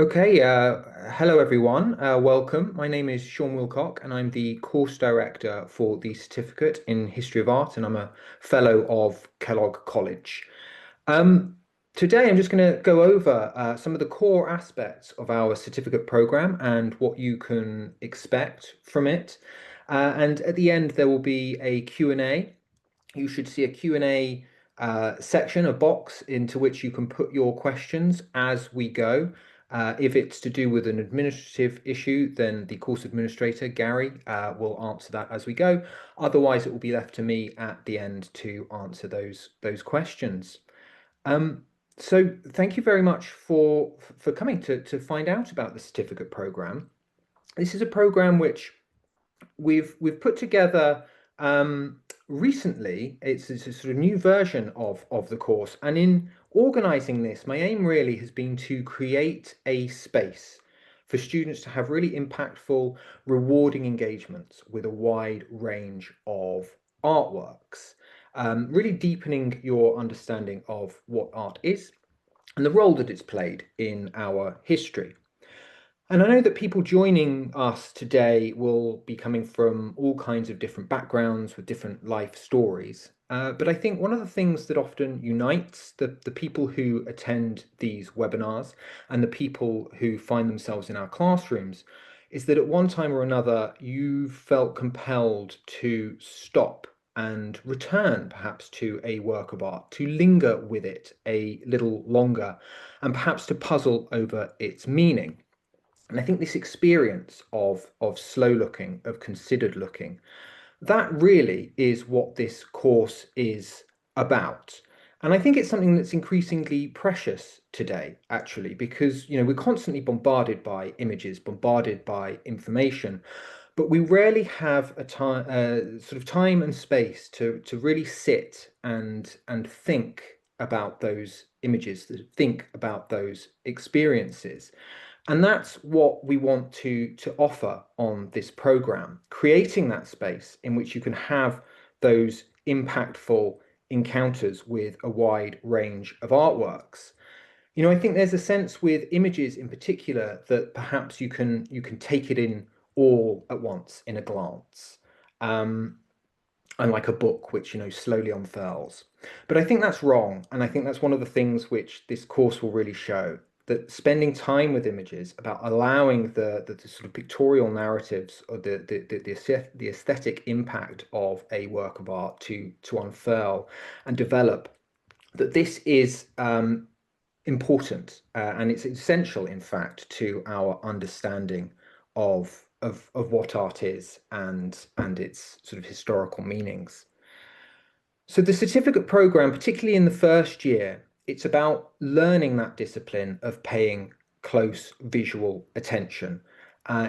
Okay, hello everyone. Welcome. My name is Sean Wilcock, and I'm the course director for the certificate in History of Art, and I'm a fellow of Kellogg College. Um, Today, I'm just going to go over some of the core aspects of our certificate program and what you can expect from it. And at the end, there will be a Q&A. You should see a Q&A section, a box into which you can put your questions as we go. If it's to do with an administrative issue, then the course administrator, Gary, will answer that as we go. Otherwise, it will be left to me at the end to answer those questions. Um, so thank you very much for coming to find out about the certificate program. This is a program which we've put together recently. It's a sort of new version of the course, and in organizing this, my aim really has been to create a space for students to have really impactful, rewarding engagements with a wide range of artworks, really deepening your understanding of what art is and the role that it's played in our history. And I know that people joining us today will be coming from all kinds of different backgrounds with different life stories. But I think one of the things that often unites the people who attend these webinars and the people who find themselves in our classrooms is that at one time or another, you felt compelled to stop and return perhaps to a work of art, to linger with it a little longer, and perhaps to puzzle over its meaning. And I think this experience of slow looking, of considered looking, that really is what this course is about. And I think it's something that's increasingly precious today, actually, because we're constantly bombarded by images, bombarded by information, but we rarely have a time, sort of time and space to really sit and think about those images, to think about those experiences. And that's what we want to offer on this program, creating that space in which you can have those impactful encounters with a wide range of artworks. I think there's a sense with images in particular that perhaps you can take it in all at once in a glance. Um, Unlike a book which slowly unfurls. But I think that's wrong, and I think that's one of the things which this course will really show, that spending time with images, about allowing the sort of pictorial narratives or the aesthetic impact of a work of art to unfurl and develop, that this is important, and it's essential, in fact, to our understanding of what art is and its sort of historical meanings. So the certificate program, particularly in the first year, it's about learning that discipline of paying close visual attention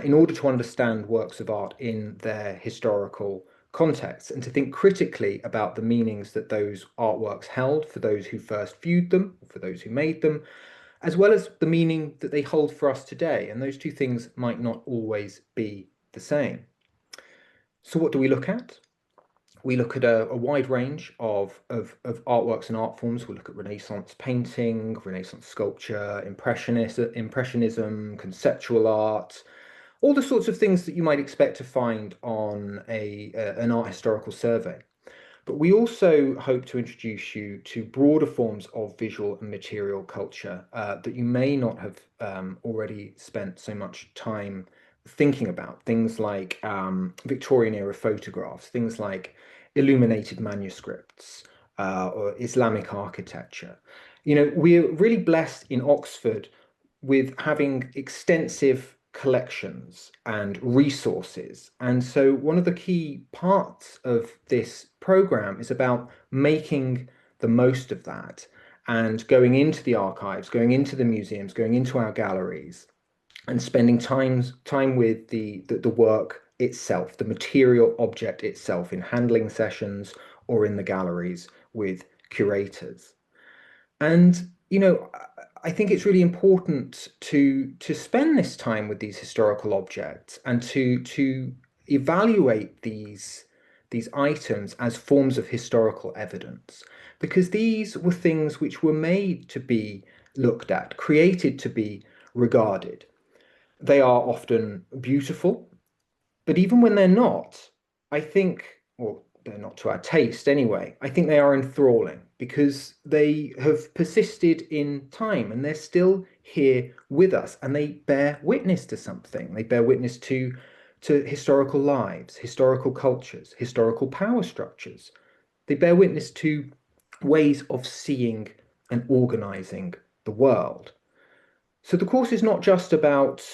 in order to understand works of art in their historical context and to think critically about the meanings that those artworks held for those who first viewed them, for those who made them, as well as the meaning that they hold for us today. And those two things might not always be the same. So what do we look at? We look at a wide range of artworks and art forms. We look at Renaissance painting, Renaissance sculpture, Impressionism, conceptual art, all the sorts of things that you might expect to find on an art historical survey. But we also hope to introduce you to broader forms of visual and material culture that you may not have already spent so much time thinking about. Things like Victorian era photographs, things like illuminated manuscripts or Islamic architecture. We're really blessed in Oxford with having extensive collections and resources. And so one of the key parts of this program is about making the most of that and going into the archives, going into the museums, going into our galleries and spending time with the work itself, the material object itself in handling sessions or in the galleries with curators. And I think it's really important to spend this time with these historical objects and to evaluate these items as forms of historical evidence, because these were things which were made to be looked at, created to be regarded. They are often beautiful, but even when they're not, I think, or they're not to our taste anyway, I think they are enthralling because they have persisted in time and they're still here with us and they bear witness to something. They bear witness to historical lives, historical cultures, historical power structures. They bear witness to ways of seeing and organizing the world. So the course is not just about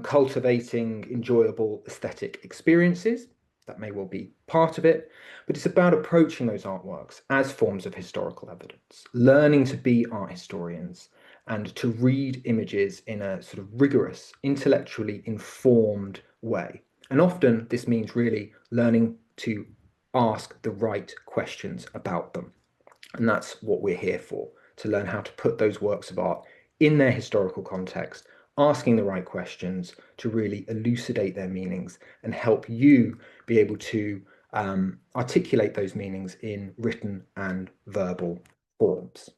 cultivating enjoyable aesthetic experiences. That may well be part of it, but it's about approaching those artworks as forms of historical evidence, learning to be art historians and to read images in a sort of rigorous, intellectually informed way. And often this means really learning to ask the right questions about them. And that's what we're here for, to learn how to put those works of art in their historical context, asking the right questions to really elucidate their meanings and help you be able to articulate those meanings in written and verbal forms.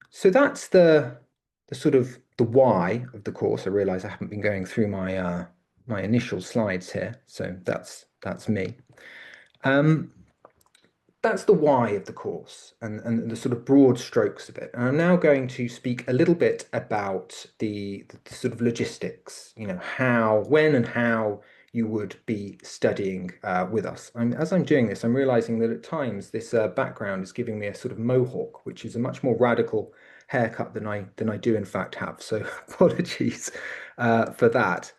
So that's the sort of the why of the course. I realize I haven't been going through my initial slides here, so that's me. Um, that's the why of the course and the sort of broad strokes of it. And I'm now going to speak a little bit about the sort of logistics, how, when and how you would be studying with us. As I'm doing this, I'm realizing that at times this background is giving me a sort of mohawk, which is a much more radical haircut than I do in fact have. So apologies for that.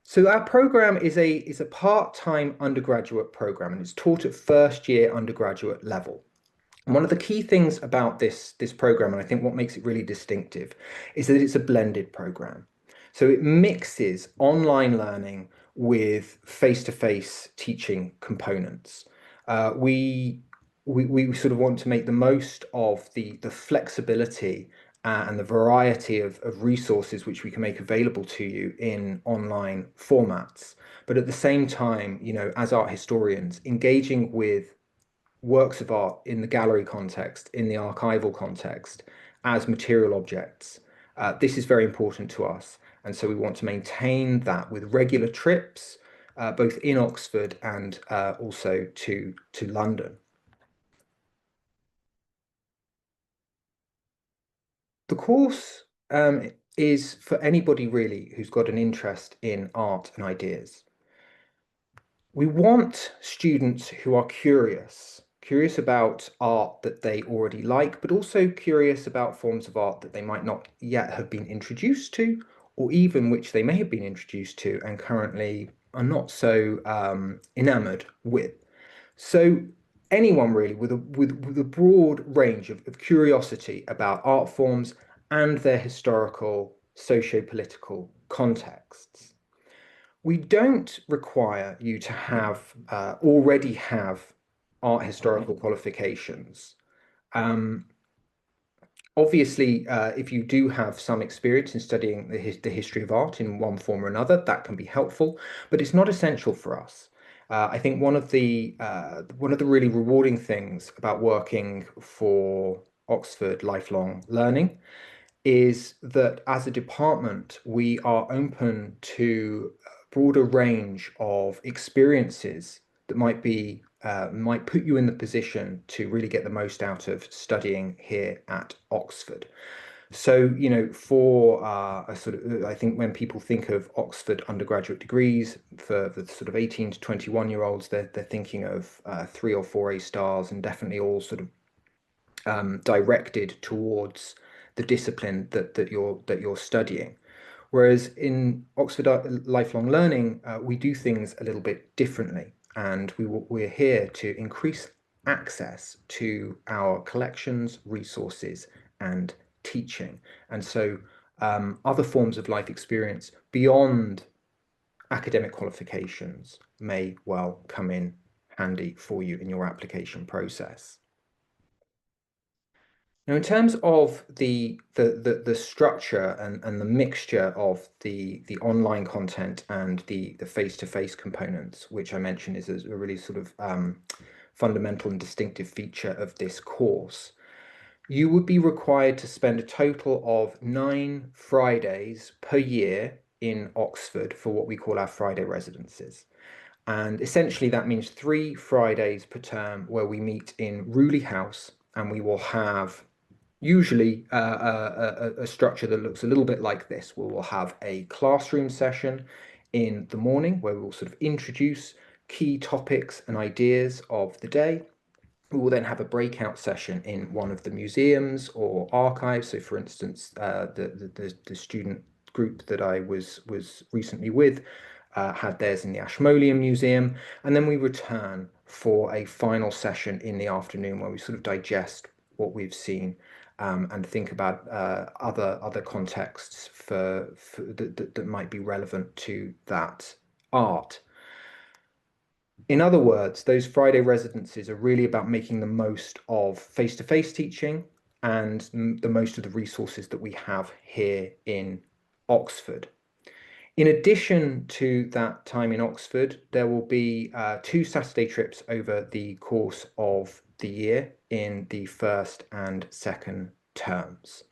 So our program is a part-time undergraduate program and it's taught at first year undergraduate level. And one of the key things about this program, and I think what makes it really distinctive, is that it's a blended program. So it mixes online learning with face-to-face teaching components. Uh, we, we sort of want to make the most of the flexibility and the variety of resources which we can make available to you in online formats. But at the same time, as art historians, engaging with works of art in the gallery context, in the archival context, as material objects. This is very important to us. And so we want to maintain that with regular trips, both in Oxford and also to London. The course is for anybody really who's got an interest in art and ideas. We want students who are curious about art that they already like, but also curious about forms of art that they might not yet have been introduced to, or even which they may have been introduced to and currently are not so enamored with. So anyone really with a broad range of curiosity about art forms and their historical, socio-political contexts. We don't require you to have already have art historical qualifications. Um, Obviously, if you do have some experience in studying the history of art in one form or another, that can be helpful, but it's not essential for us. I think one of the really rewarding things about working for Oxford Lifelong Learning is that as a department, we are open to a broader range of experiences that might put you in the position to really get the most out of studying here at Oxford. So, for a sort of, I think when people think of Oxford undergraduate degrees for the sort of 18 to 21-year-olds, they're thinking of 3 or 4 A stars and definitely all sort of directed towards the discipline that you're studying. Whereas in Oxford Lifelong Learning, we do things a little bit differently, and we're here to increase access to our collections, resources, and teaching. And so other forms of life experience beyond academic qualifications may well come in handy for you in your application process. Now, in terms of the structure and the mixture of the online content and the face-to-face components, which I mentioned is a really sort of fundamental and distinctive feature of this course, You would be required to spend a total of 9 Fridays per year in Oxford for what we call our Friday residences. And essentially, that means 3 Fridays per term where we meet in Rewley House, and we will have usually a structure that looks a little bit like this. We will have a classroom session in the morning where we will sort of introduce key topics and ideas of the day. We will then have a breakout session in one of the museums or archives. So, for instance, the student group that I was recently with had theirs in the Ashmolean Museum, and then we return for a final session in the afternoon where we sort of digest what we've seen and think about other contexts that might be relevant to that art. In other words, those Friday residencies are really about making the most of face-to-face teaching and the most of the resources that we have here in Oxford. In addition to that time in Oxford, there will be 2 Saturday trips over the course of the year in the first and second terms.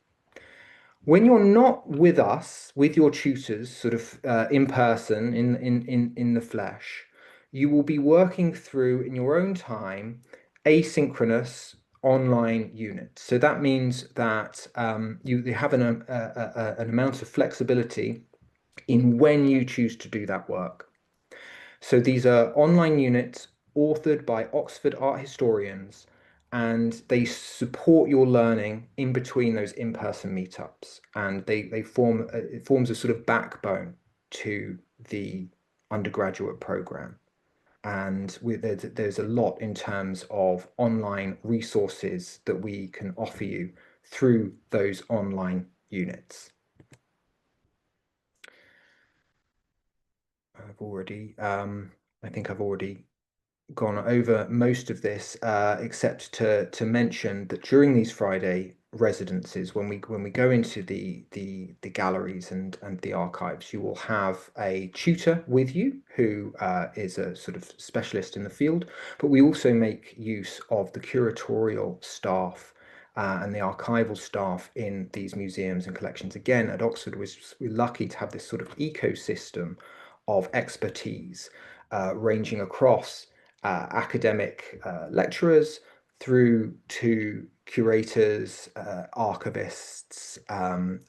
When you're not with us, with your tutors, sort of in person, in the flesh, you will be working through in your own time asynchronous online units. So that means that you have an amount of flexibility in when you choose to do that work. So these are online units authored by Oxford art historians, and they support your learning in between those in-person meetups. And they form it forms a sort of backbone to the undergraduate program. And there's a lot in terms of online resources that we can offer you through those online units. I think I've already gone over most of this, except to mention that during these Friday residences, when we go into the galleries and the archives, you will have a tutor with you who is a sort of specialist in the field. But we also make use of the curatorial staff. And the archival staff in these museums and collections. Again, at Oxford, we're lucky to have this sort of ecosystem of expertise ranging across academic lecturers through to curators, archivists,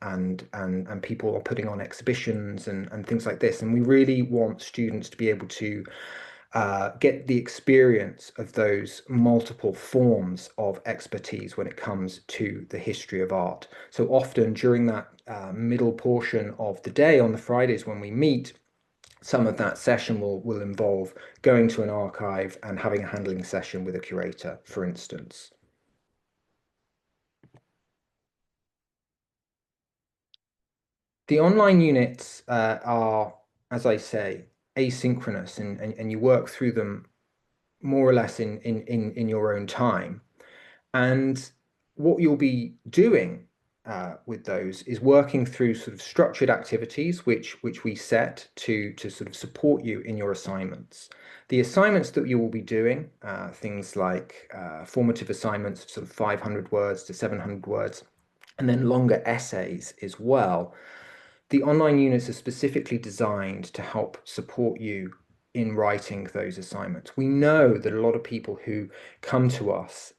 and people are putting on exhibitions and things like this. And we really want students to be able to get the experience of those multiple forms of expertise when it comes to the history of art. So often during that middle portion of the day on the Fridays when we meet, some of that session will involve going to an archive and having a handling session with a curator, for instance. The online units are, as I say, asynchronous and you work through them more or less in your own time. And what you'll be doing with those is working through sort of structured activities, which we set to sort of support you in your assignments. The assignments that you will be doing, things like formative assignments of sort of 500 words to 700 words, and then longer essays as well. The online units are specifically designed to help support you in writing those assignments. We know that a lot of people who come to us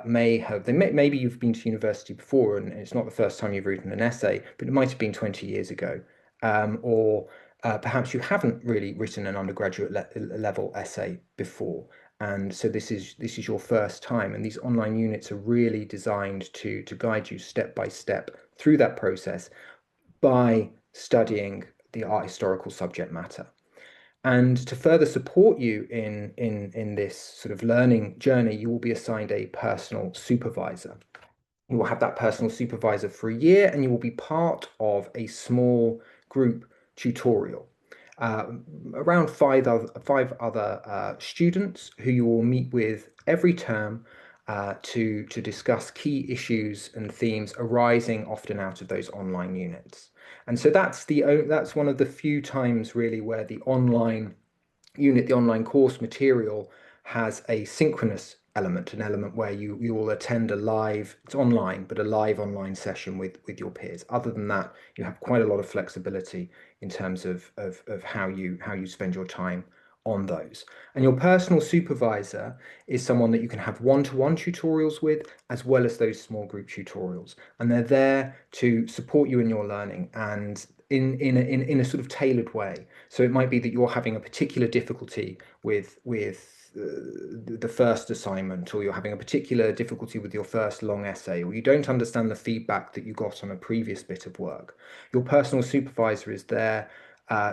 maybe you've been to university before and it's not the first time you've written an essay, but it might have been 20 years ago. Or perhaps you haven't really written an undergraduate level essay before. And so this is your first time, and these online units are really designed to guide you step by step through that process by studying the art historical subject matter. And to further support you in this sort of learning journey, you will be assigned a personal supervisor. You will have that personal supervisor for a year, and you will be part of a small group tutorial. Uh, Around five other students who you will meet with every term to discuss key issues and themes arising often out of those online units. And so that's one of the few times really where the online course material has a synchronous element, an element where you will attend a live, it's online, but a live online session with your peers. Other than that, you have quite a lot of flexibility in terms of how you spend your time on those. And your personal supervisor is someone that you can have one-to-one tutorials with, as well as those small group tutorials. And they're there to support you in your learning and in a sort of tailored way. So it might be that you're having a particular difficulty with the first assignment, or you're having a particular difficulty with your first long essay, or you don't understand the feedback that you got on a previous bit of work. Your personal supervisor is there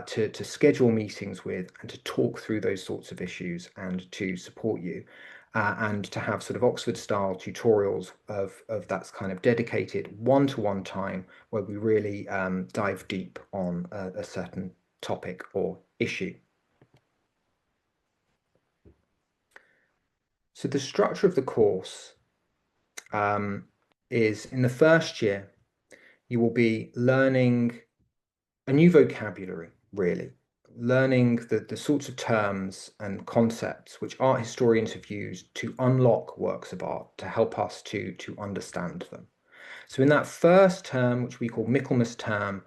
to schedule meetings with and to talk through those sorts of issues and to support you. And to have sort of Oxford style tutorials of that's kind of dedicated one-to-one time where we really dive deep on a certain topic or issue. So the structure of the course is in the first year, you will be learning a new vocabulary, really, learning the sorts of terms and concepts which art historians have used to unlock works of art, to help us to understand them. So in that first term, which we call Michaelmas term,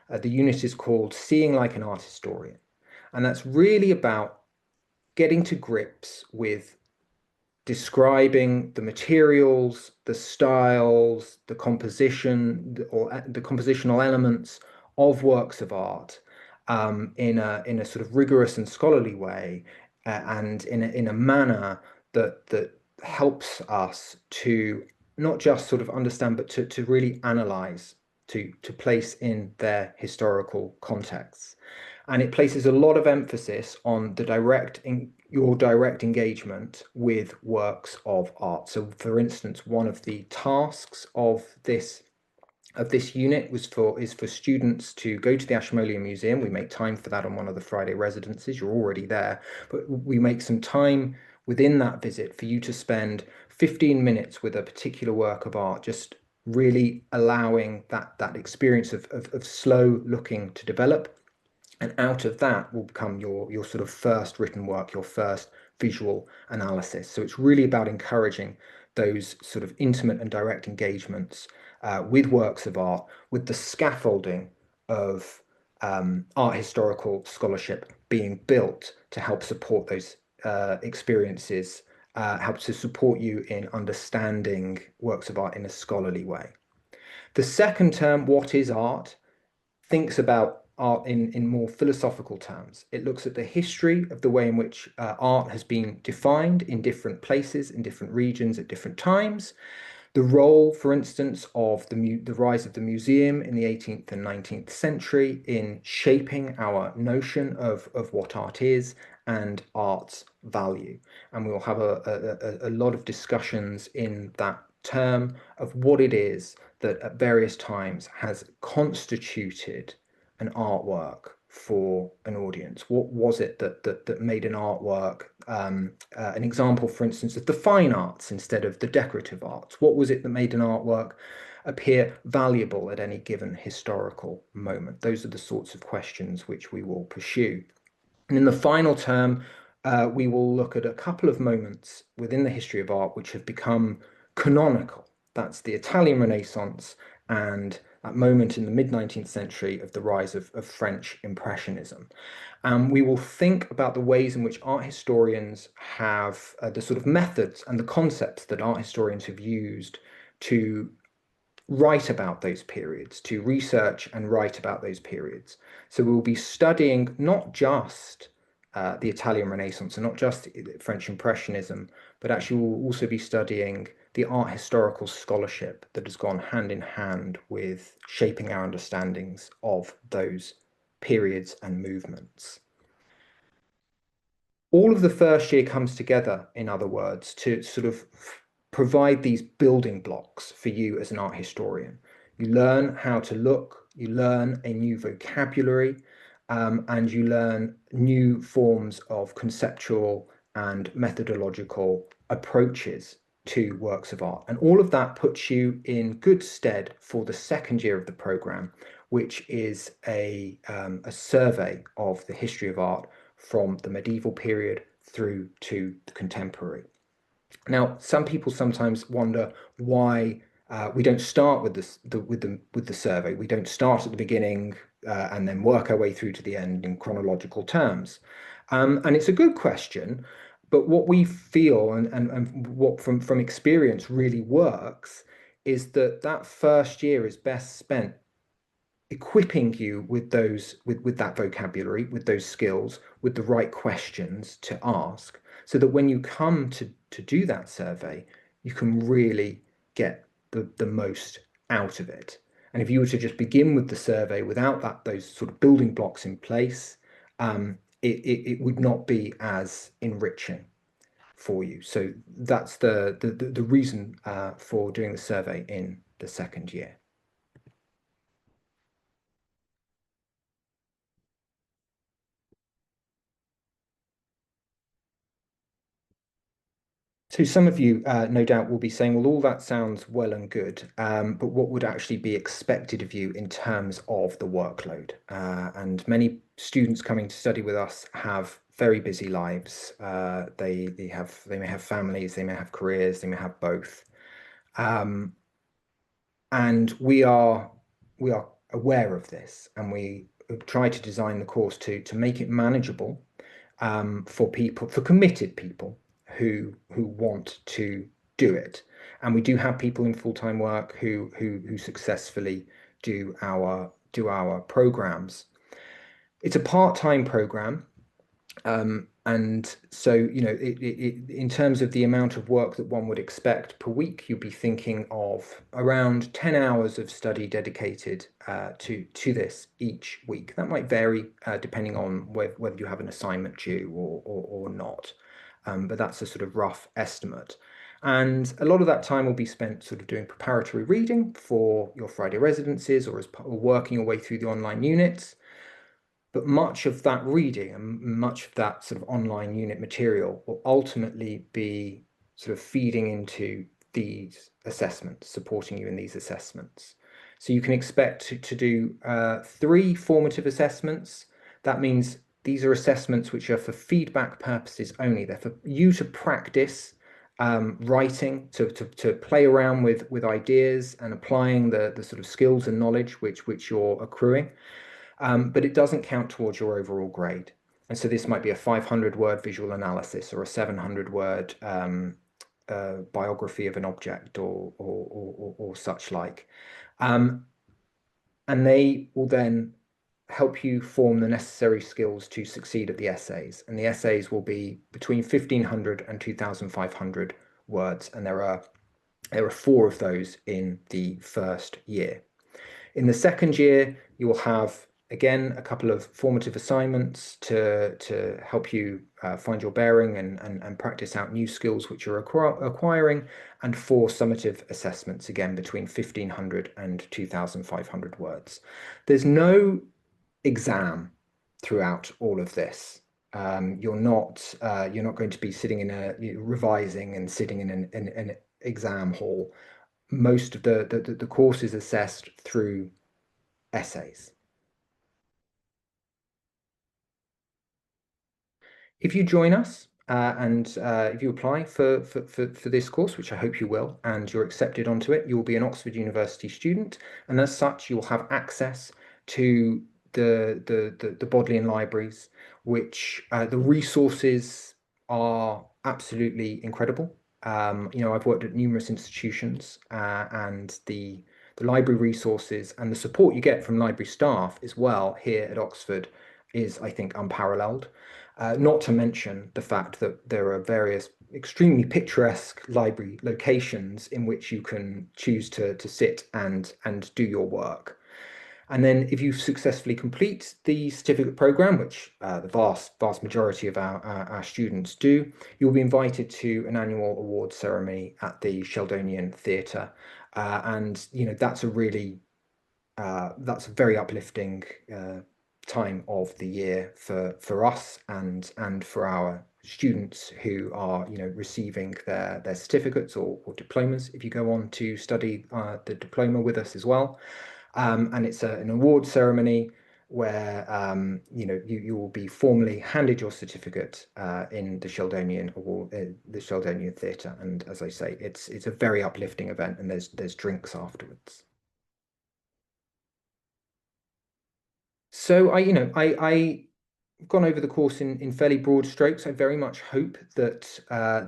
the unit is called Seeing Like an Art Historian. And that's really about getting to grips with describing the materials, the styles, the composition, or the compositional elements of works of art in a sort of rigorous and scholarly way, and in a manner that helps us to not just sort of understand, but to really analyze, to place in their historical contexts. And it places a lot of emphasis on your direct engagement with works of art. So, for instance, one of the tasks of this unit is for students to go to the Ashmolean Museum. We make time for that on one of the Friday residences. You're already there, but we make some time within that visit for you to spend 15 minutes with a particular work of art, just really allowing that experience of slow looking to develop, and out of that will become your sort of first written work, your first visual analysis. So it's really about encouraging those sort of intimate and direct engagements with works of art, with the scaffolding of art historical scholarship being built to help support those experiences, help to support you in understanding works of art in a scholarly way. The second term, What is Art, thinks about art in more philosophical terms. It looks at the history of the way in which art has been defined in different places, in different regions at different times. The role, for instance, of the rise of the museum in the 18th and 19th century in shaping our notion of what art is and art's value. And we'll have a lot of discussions in that term of what it is that at various times has constituted an artwork for an audience. What was it that made an artwork an example, for instance, of the fine arts instead of the decorative arts? What was it that made an artwork appear valuable at any given historical moment? Those are the sorts of questions which we will pursue. And in the final term, we will look at a couple of moments within the history of art which have become canonical. That's the Italian Renaissance and that moment in the mid-19th century of the rise of French Impressionism. And we will think about the ways in which art historians have the sort of methods and the concepts that art historians have used to write about those periods, to research and write about those periods. So we'll be studying not just the Italian Renaissance and not just French Impressionism, but actually we'll also be studying the art historical scholarship that has gone hand in hand with shaping our understandings of those periods and movements. All of the first year comes together, in other words, to sort of provide these building blocks for you as an art historian. You learn how to look, you learn a new vocabulary, and you learn new forms of conceptual and methodological approaches to works of art. And all of that puts you in good stead for the second year of the program, which is a survey of the history of art from the medieval period through to the contemporary. Now, some people sometimes wonder why we don't start with with the survey. We don't start at the beginning and then work our way through to the end in chronological terms. And it's a good question, but what we feel and what from experience really works is that that first year is best spent equipping you with with that vocabulary, with those skills, with the right questions to ask, so that when you come to do that survey, you can really get the most out of it. And if you were to just begin with the survey without those sort of building blocks in place, it would not be as enriching for you. So that's the reason for doing the survey in the second year. So some of you, no doubt, will be saying, well, all that sounds well and good, but what would actually be expected of you in terms of the workload? And many students coming to study with us have very busy lives. They may have families, they may have careers, they may have both. Um, and we are aware of this, and we try to design the course to make it manageable for people, for committed people who want to do it. And we do have people in full-time work who successfully do our programs. It's a part-time program, and so, in terms of the amount of work that one would expect per week, you'd be thinking of around 10 hours of study dedicated to this each week. That might vary depending on whether you have an assignment due or not. But that's a sort of rough estimate. And a lot of that time will be spent sort of doing preparatory reading for your Friday residencies or working your way through the online units. But much of that reading and much of that sort of online unit material will ultimately be sort of feeding into these assessments, supporting you in these assessments. So you can expect to do three formative assessments. That means these are assessments which are for feedback purposes only. They're for you to practice writing, to play around with ideas and applying the sort of skills and knowledge which you're accruing, but it doesn't count towards your overall grade. And so this might be a 500 word visual analysis or a 700 word biography of an object or such like. Um, and they will then help you form the necessary skills to succeed at the essays. And the essays will be between 1,500 and 2,500 words. And there are four of those in the first year. In the second year, you will have, again, a couple of formative assignments to help you find your bearing and practice out new skills which you're acquiring, and four summative assessments, again, between 1,500 and 2,500 words. There's no exam throughout all of this. You're not going to be sitting in revising and sitting in an exam hall. Most of the course is assessed through essays. If you join us and if you apply for this course, which I hope you will, and you're accepted onto it, you will be an Oxford University student, and as such, you will have access to the Bodleian libraries, which the resources are absolutely incredible. I've worked at numerous institutions, and the library resources and the support you get from library staff as well here at Oxford is, I think, unparalleled. Not to mention the fact that there are various extremely picturesque library locations in which you can choose to sit and do your work. And then if you successfully complete the certificate program, which the vast majority of our students do, you'll be invited to an annual award ceremony at the Sheldonian Theatre. And, that's a very uplifting time of the year for us and for our students who are receiving their certificates or diplomas if you go on to study the diploma with us as well. And it's an award ceremony where you will be formally handed your certificate in the Sheldonian Award, the Sheldonian Theatre. And as I say, it's a very uplifting event, and there's drinks afterwards. So I've gone over the course in fairly broad strokes. I very much hope that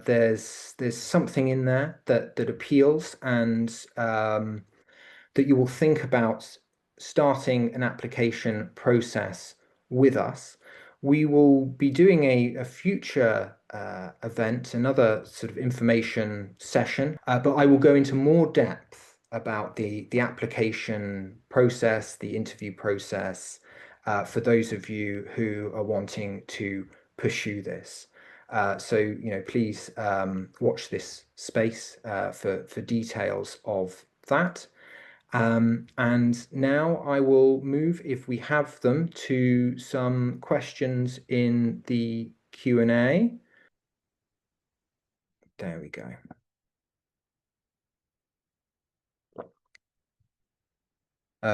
there's something in there that appeals, and that you will think about starting an application process with us. We will be doing a future event, another sort of information session, but I will go into more depth about the application process, the interview process, for those of you who are wanting to pursue this. Please watch this space for details of that. And now I will move, if we have them, to some questions in the Q&A. There we go.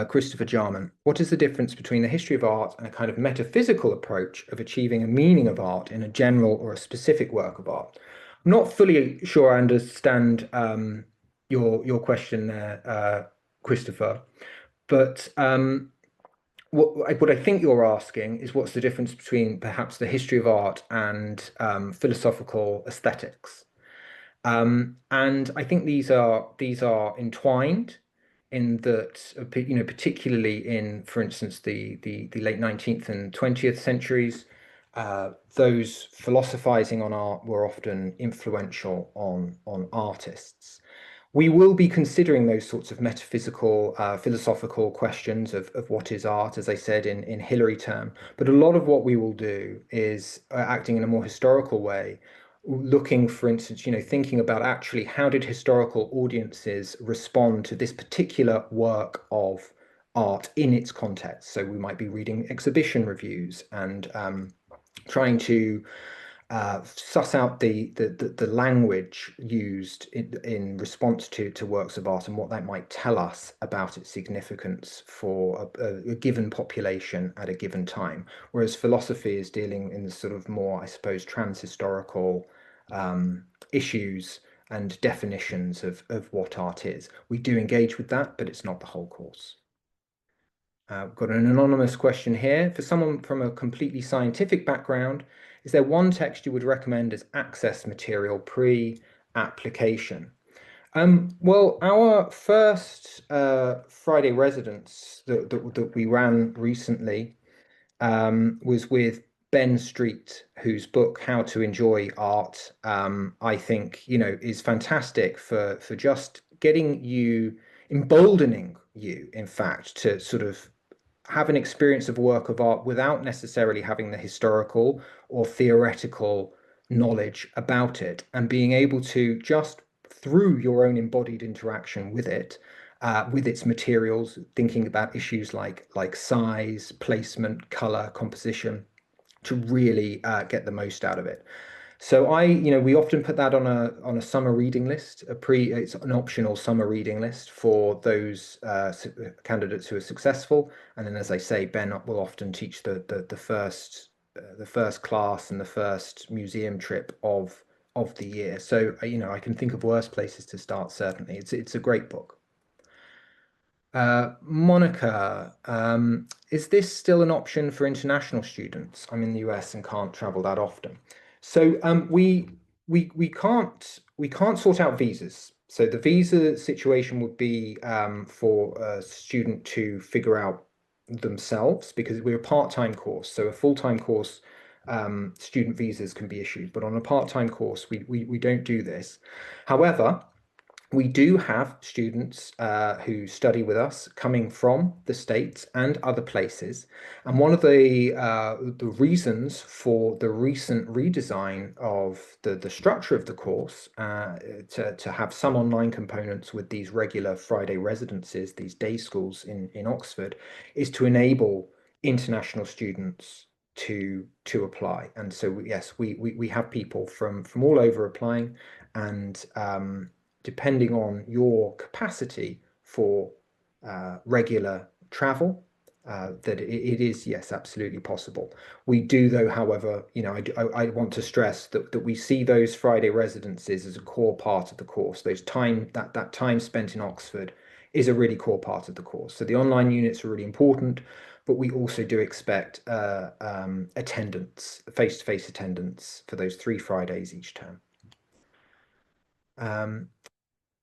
Christopher Jarman, what is the difference between the history of art and a kind of metaphysical approach of achieving a meaning of art in a general or a specific work of art? I'm not fully sure I understand your question there, Christopher, but what I think you're asking is what's the difference between perhaps the history of art and philosophical aesthetics. And I think these are entwined in that, particularly in, for instance, the late 19th and 20th centuries, those philosophizing on art were often influential on artists. We will be considering those sorts of metaphysical, philosophical questions of what is art, as I said in Hilary term. But a lot of what we will do is acting in a more historical way, looking, for instance, thinking about actually how did historical audiences respond to this particular work of art in its context. So we might be reading exhibition reviews and trying to suss out the language used in response to works of art and what that might tell us about its significance for a given population at a given time. Whereas philosophy is dealing in the sort of more, I suppose, transhistorical issues and definitions of what art is. We do engage with that, but it's not the whole course. We've got an anonymous question here. For someone from a completely scientific background, is there one text you would recommend as access material pre-application? Well, our first Friday residence that we ran recently was with Ben Street, whose book How to Enjoy Art, I think, is fantastic for just getting you, emboldening you, in fact, to sort of have an experience of a work of art without necessarily having the historical or theoretical knowledge about it, and being able to just through your own embodied interaction with it, with its materials, thinking about issues like size, placement, color, composition, to really get the most out of it. So we often put that on a summer reading list, it's an optional summer reading list for those candidates who are successful. And then, as I say, Ben will often teach the first class and the first museum trip of the year. So I can think of worse places to start. Certainly, it's a great book. Monica, is this still an option for international students? I'm in the US and can't travel that often. So we can't sort out visas. So the visa situation would be for a student to figure out themselves, because we're a part-time course. So a full-time course, student visas can be issued, but on a part-time course, we don't do this. However, we do have students who study with us coming from the States and other places. And one of the reasons for the recent redesign of the structure of the course, to have some online components with these regular Friday residences, these day schools in Oxford, is to enable international students to apply. And so yes, we have people from all over applying, and depending on your capacity for regular travel, that it is, yes, absolutely possible. We do, though, however, I want to stress that we see those Friday residences as a core part of the course. That time spent in Oxford is a really core part of the course. So the online units are really important, but we also do expect attendance, face-to-face attendance for those 3 Fridays each term. Um,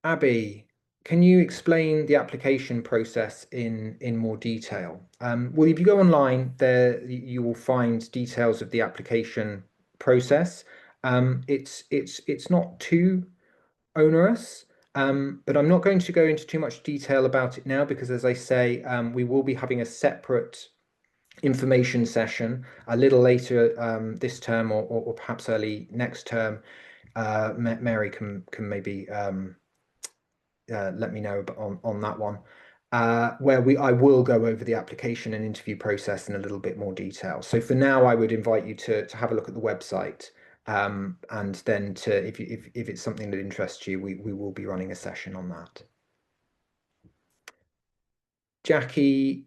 Abby, can you explain the application process in more detail? Well, if you go online, there you will find details of the application process. It's not too onerous, but I'm not going to go into too much detail about it now because, as I say, we will be having a separate information session a little later this term or perhaps early next term. Mary can maybe let me know on that one, where I will go over the application and interview process in a little bit more detail. So for now, I would invite you to have a look at the website, and then if it's something that interests you, we will be running a session on that. Jackie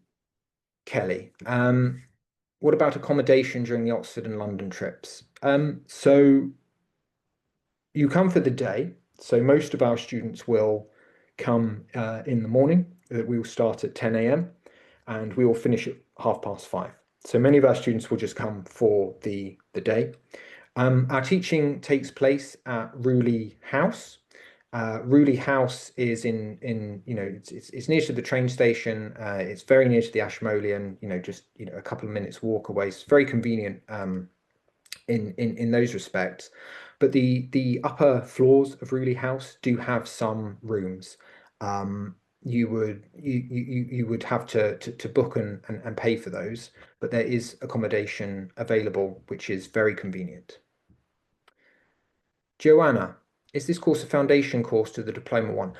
Kelly, what about accommodation during the Oxford and London trips? So you come for the day. So most of our students will come in the morning. We will start at 10 a.m. and we will finish at 5:30. So many of our students will just come for the day. Our teaching takes place at Rewley House. Rewley House is it's near to the train station. It's very near to the Ashmolean. Just a couple of minutes walk away. It's very convenient. In those respects. But the upper floors of Rewley House do have some rooms. You would have to book and pay for those, but there is accommodation available, which is very convenient. Joanna, is this course a foundation course to the diploma one?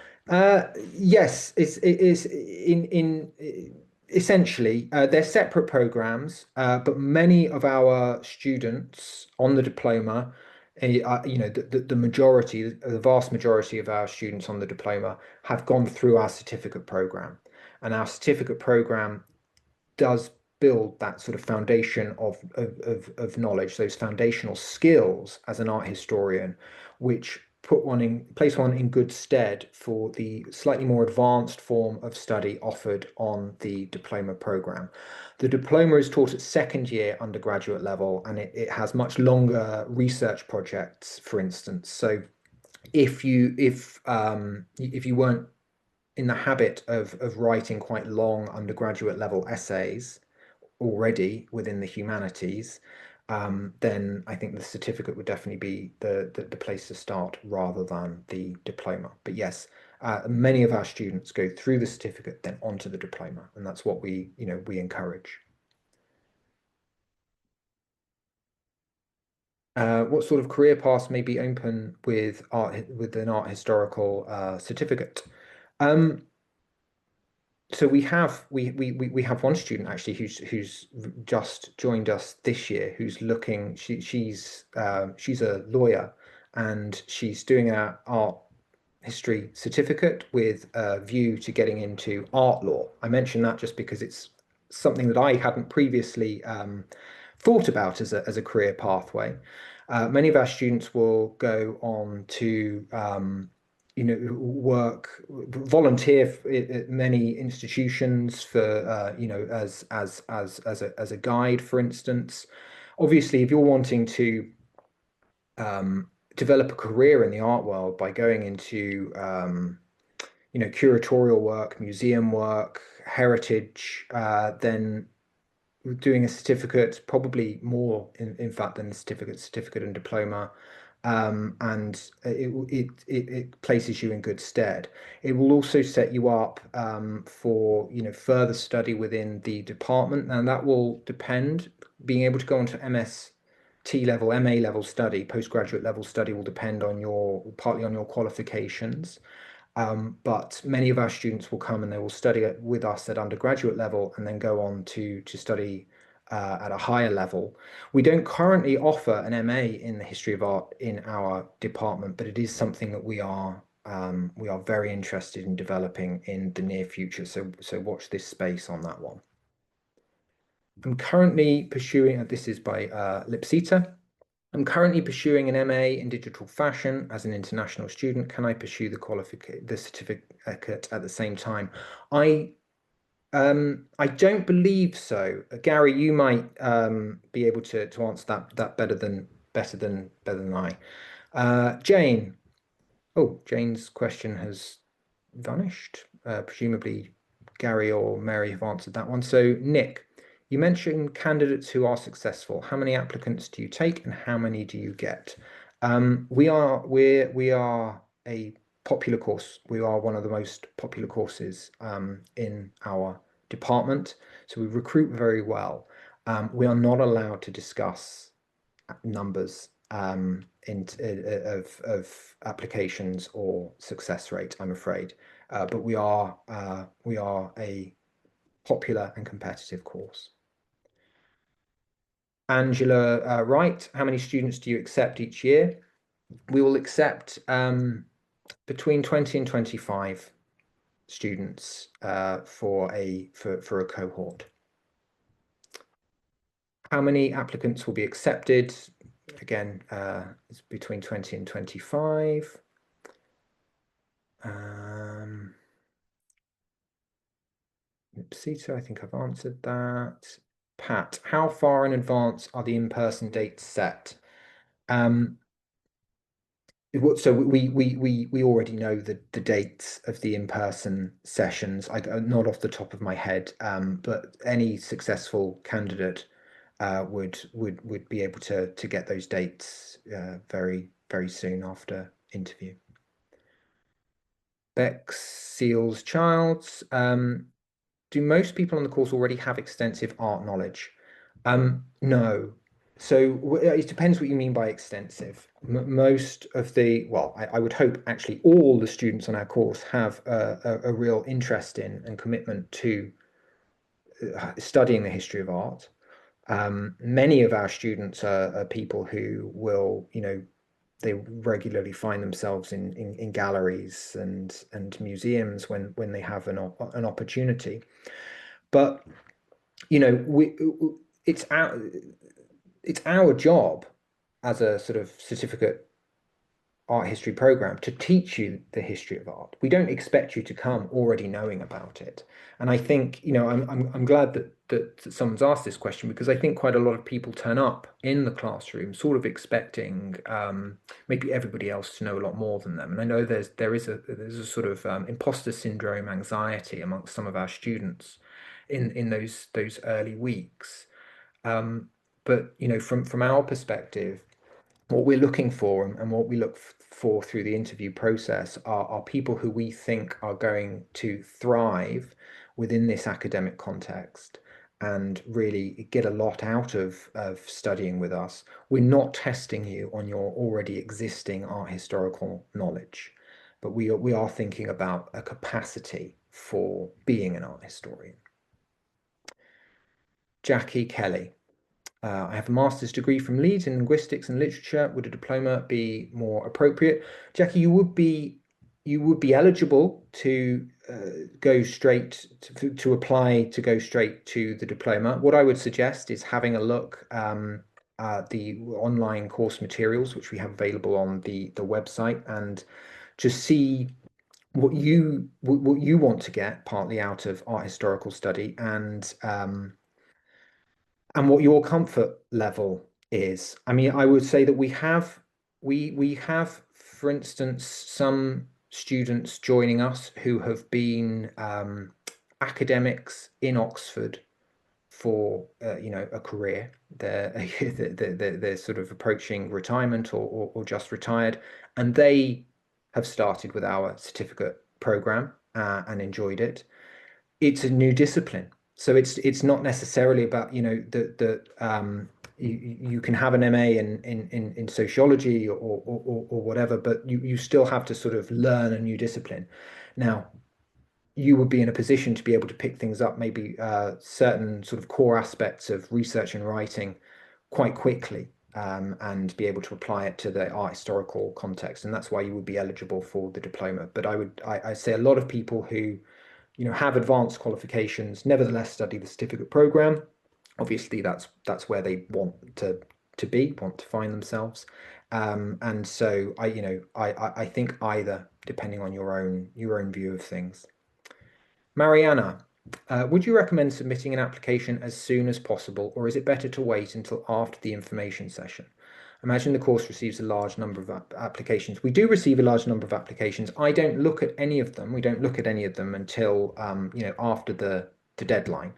Yes, it is in essentially they're separate programs, but many of our students on the diploma, the majority, the vast majority of our students on the diploma have gone through our certificate program, and our certificate program does build that sort of foundation of knowledge, those foundational skills as an art historian, which place one in good stead for the slightly more advanced form of study offered on the diploma program. The diploma is taught at second year undergraduate level, and it has much longer research projects, for instance. So if you weren't in the habit of writing quite long undergraduate level essays already within the humanities, then I think the certificate would definitely be the place to start rather than the diploma. But yes, many of our students go through the certificate, then onto the diploma, and that's what we encourage. What sort of career paths may be open with an art historical certificate? Um, So we have one student actually who's just joined us this year who's looking she's a lawyer and she's doing our art history certificate with a view to getting into art law. I mention that just because it's something that I hadn't previously thought about as a career pathway. Many of our students will go on to volunteer at many institutions for as a guide, for instance. Obviously, if you're wanting to develop a career in the art world by going into curatorial work, museum work, heritage, then doing a certificate, probably more in fact than the certificate and diploma, and it places you in good stead. It will also set you up for further study within the department, and that will depend. Being able to go on to MST level, MA level study, postgraduate level study will depend on partly on your qualifications. But many of our students will come and they will study with us at undergraduate level and then go on to study at a higher level. We don't currently offer an MA in the history of art in our department, but it is something that we are very interested in developing in the near future. So watch this space on that one. I'm currently pursuing, this is by Lipsita. I'm currently pursuing an MA in digital fashion as an international student. Can I pursue the certificate at the same time? I I don't believe so. Gary, you might be able to answer that better than I. Jane. Oh, Jane's question has vanished. Presumably, Gary or Mary have answered that one. So, Nick, you mentioned candidates who are successful. How many applicants do you take, and how many do you get? We are a popular course. We are one of the most popular courses in our department. So we recruit very well. We are not allowed to discuss numbers of applications or success rate, I'm afraid. But we are a popular and competitive course. Angela Wright, how many students do you accept each year? We will accept between 20 and 25 students for a cohort. How many applicants will be accepted? Again, it's between 20 and 25. Sita, I think I've answered that. Pat, how far in advance are the in-person dates set? Um, so we already know the dates of the in-person sessions. Not off the top of my head, but any successful candidate would be able to get those dates very soon after interview. Bex Seals Childs. Do most people on the course already have extensive art knowledge? No. So it depends what you mean by extensive. Most of well, I would hope actually all the students on our course have a real interest in and commitment to studying the history of art. Many of our students are people who will, they regularly find themselves in galleries and museums when they have an opportunity. But we it's our it's our job as a sort of certificate art history program to teach you the history of art. We don't expect you to come already knowing about it. And I think, I'm glad that someone's asked this question, because I think quite a lot of people turn up in the classroom sort of expecting maybe everybody else to know a lot more than them. And I know there's a sort of imposter syndrome anxiety amongst some of our students in those early weeks. Um, but from our perspective, what we're looking for and what we look for through the interview process are people who we think are going to thrive within this academic context and really get a lot out of studying with us. We're not testing you on your already existing art historical knowledge, but we are thinking about a capacity for being an art historian. Jackie Kelly. I have a master's degree from Leeds in linguistics and literature. Would a diploma be more appropriate? Jackie, you would be eligible to go straight to apply to go straight to the diploma. What I would suggest is having a look at the online course materials which we have available on the website, and just see what you want to get partly out of art historical study, and what your comfort level is. I mean, I would say that we have, for instance, some students joining us who have been academics in Oxford for a career. They're, they're sort of approaching retirement or just retired, and they have started with our certificate program and enjoyed it. It's a new discipline. So it's not necessarily about, you can have an MA in sociology or whatever, but you still have to sort of learn a new discipline. Now, you would be in a position to be able to pick things up, maybe certain sort of core aspects of research and writing quite quickly, and be able to apply it to the art historical context. And that's why you would be eligible for the diploma. But I say a lot of people who have advanced qualifications, nevertheless study the certificate program, Obviously, that's where they want to be, want to find themselves. And so I think either, depending on your own view of things. Mariana, would you recommend submitting an application as soon as possible, or is it better to wait until after the information session? Imagine the course receives a large number of applications. We do receive a large number of applications. I don't look at any of them. We don't look at any of them until after the deadline.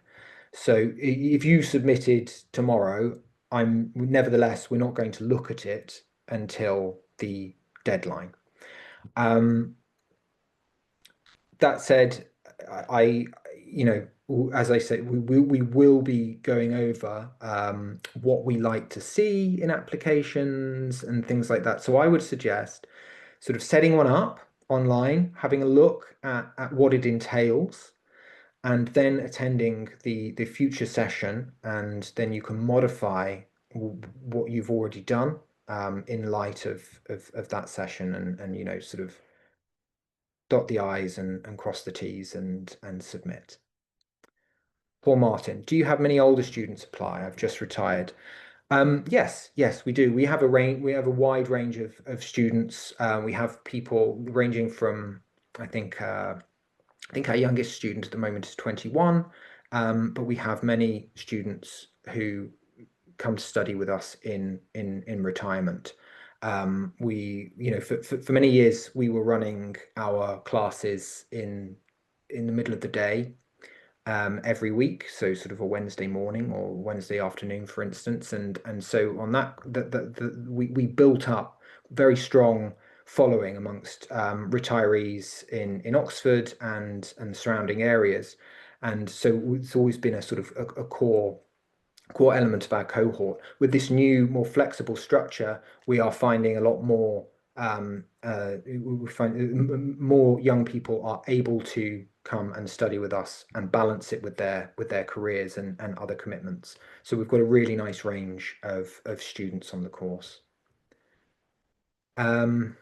So if you submitted tomorrow, nevertheless, we're not going to look at it until the deadline. Um, that said, I, as I said, we will be going over what we like to see in applications and things like that. So I would suggest sort of setting one up online, having a look at what it entails, and then attending the future session, and then you can modify what you've already done in light of that session, and sort of dot the I's and cross the T's and submit. Paul Martin, do you have many older students apply? I've just retired. Yes, we do. We have a range. We have a wide range of students. We have people ranging from, I think, our youngest student at the moment is 21, but we have many students who come to study with us in retirement. For many years we were running our classes in the middle of the day every week, so sort of a Wednesday morning or Wednesday afternoon, for instance, and so on we built up very strong following amongst retirees in Oxford and surrounding areas, and so it's always been a sort of a core element of our cohort. With this new, more flexible structure, we are finding a lot more. We find more young people are able to come and study with us and balance it with their careers and other commitments. So we've got a really nice range of students on the course. Um,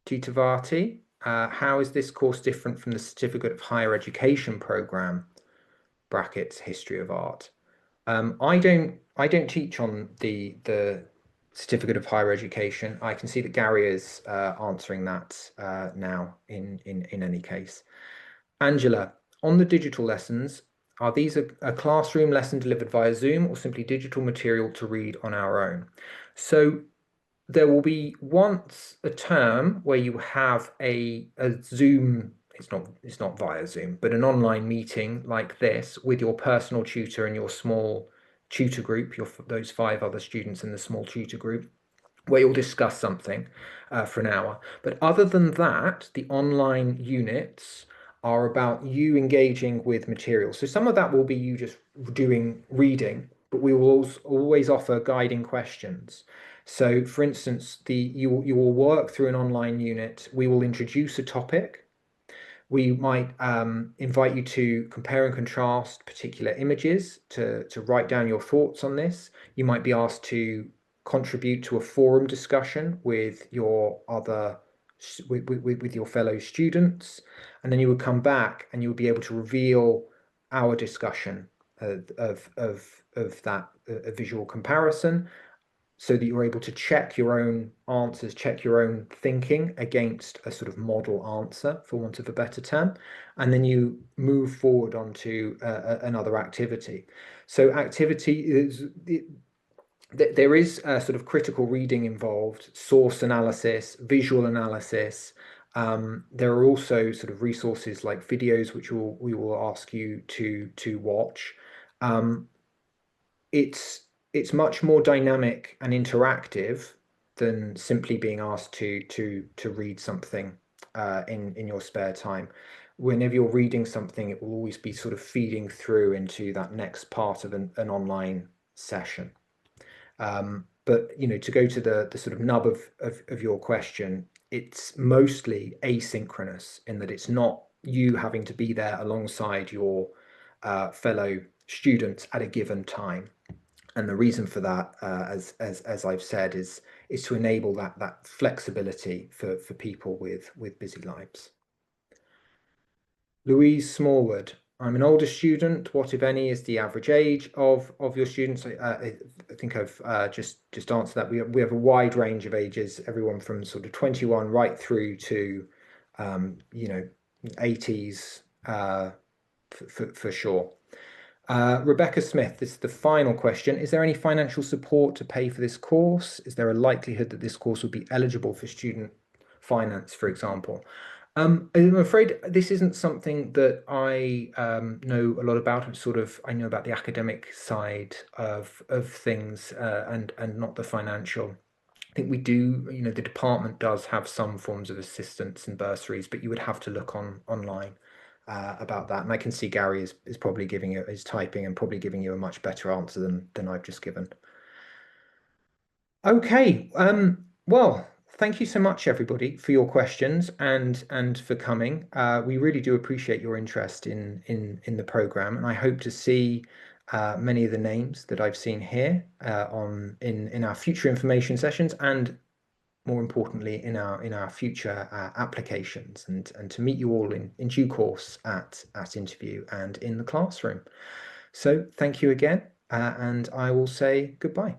Titavati, how is this course different from the Certificate of Higher Education program? Brackets History of Art. I don't teach on the Certificate of Higher Education. I can see that Gary is answering that now in any case. Angela, on the digital lessons, are these a classroom lesson delivered via Zoom or simply digital material to read on our own? So there will be once a term where you have a Zoom, it's not via Zoom, but an online meeting like this with your personal tutor and your small tutor group, those 5 other students in the small tutor group, where you'll discuss something for an hour. But other than that, the online units are about you engaging with material. So some of that will be you just doing reading, but we will always offer guiding questions. So, for instance, you will work through an online unit. We will introduce a topic. We might invite you to compare and contrast particular images to write down your thoughts on this. You might be asked to contribute to a forum discussion with your other with your fellow students, and then you would come back and you would be able to reveal our discussion of that a visual comparison, so that you're able to check your own answers, check your own thinking against a sort of model answer, for want of a better term, and then you move forward onto another activity. So activity is there is a sort of critical reading involved, source analysis, visual analysis. There are also sort of resources like videos which we will ask you to watch. Um, it's much more dynamic and interactive than simply being asked to read something in your spare time. Whenever you're reading something, it will always be sort of feeding through into that next part of an online session. But to go to the sort of nub of your question, it's mostly asynchronous in that it's not you having to be there alongside your fellow students at a given time. And the reason for that, as I've said, is to enable that flexibility for people with busy lives. Louise Smallwood, I'm an older student. What, if any, is the average age of your students? I think I've just answered that. We have a wide range of ages, everyone from sort of 21 right through to, you know, 80s, for sure. Rebecca Smith, this is the final question. Is there any financial support to pay for this course? Is there a likelihood that this course will be eligible for student finance, for example? I'm afraid this isn't something that I know a lot about. I know about the academic side of things, and not the financial. I think we do, the department does have some forms of assistance and bursaries, but you would have to look online about that. And I can see Gary is probably is typing and probably giving you a much better answer than I've just given. Okay. Well, thank you so much, everybody, for your questions and for coming. We really do appreciate your interest in the program, and I hope to see many of the names that I've seen here on in our future information sessions, and more importantly in our future applications, and to meet you all in due course at interview and in the classroom. So thank you again, and I will say goodbye.